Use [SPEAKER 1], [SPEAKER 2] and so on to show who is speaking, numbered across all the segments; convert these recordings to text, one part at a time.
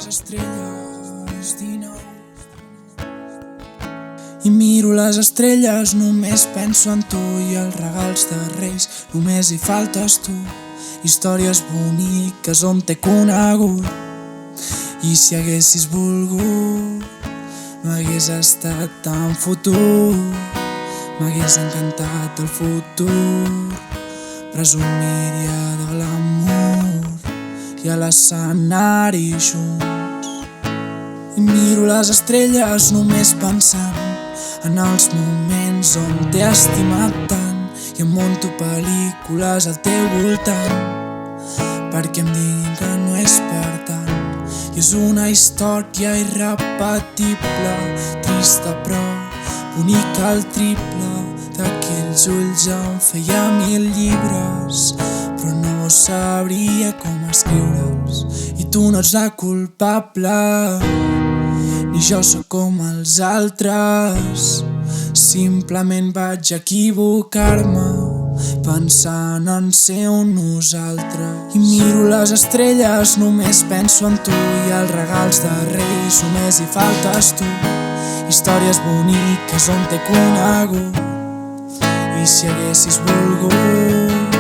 [SPEAKER 1] les estrelles 19 i miro les estrelles, només penso en tu i els regals de Reis, només hi faltes tu. Històries boniques on t'he conegut i si haguessis volgut no hagués estat tan futur. M'hagués encantat el futur, presumiria de l'amor i a l'escenari junts. I miro les estrelles només pensant en els moments on t'he estimat tant i em munto pel·lícules al teu voltant perquè em diguin que no és per tant. I és una història irrepetible, trista però bonica al triple. D'aquells ulls em feia 1000 llibres, però no sabria com escriure'ls. I tu no ets la culpable, ni jo sóc com els altres. Simplement vaig equivocar-me pensant en ser un nosaltres. I miro les estrelles, només penso en tu i els regals de Reis, només hi faltes tu. Històries boniques on t'he conegut i si haguessis volgut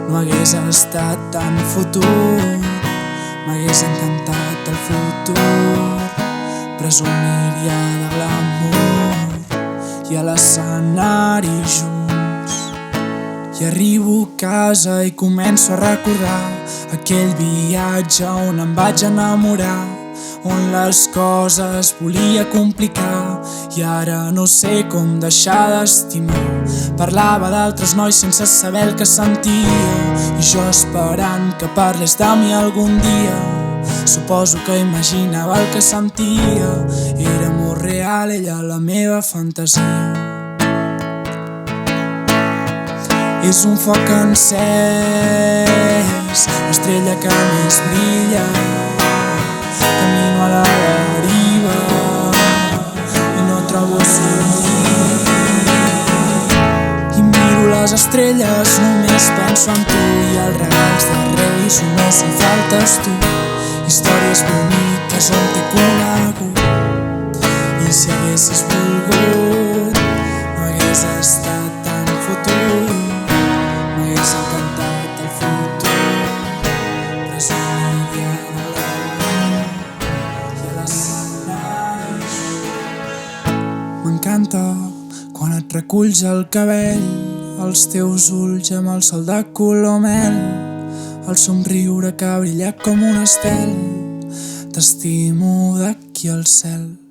[SPEAKER 1] no hagués estat tan futur. M'hagués encantat el futur, presumiria de l'amor i a l'escenari junts. I arribo a casa i començo a recordar aquell viatge on em vaig enamorar, on les coses volia complicar i ara no sé com deixar d'estimar. Parlava d'altres nois sense saber el que sentia i jo esperant que parlés de mi algun dia. Suposo que imaginava el que sentia, era molt real, ella la meva fantasia. És un foc encès, l'estrella que més brilla. Camino a la deriva i no trobo sentit. I miro les estrelles, només penso en tu i els regals de Reis, només hi faltes tu. Històries boniques on t'he conegut i si haguessis volgut no hagués estat tan futur. M'hagués encantat el futur, presumiria de l'amor i a l'escenari. M'encanta quan et reculls el cabell, els teus ulls amb el sol de color mel, el somriure que ha brillat com un estel. T'estimo d'aquí al cel.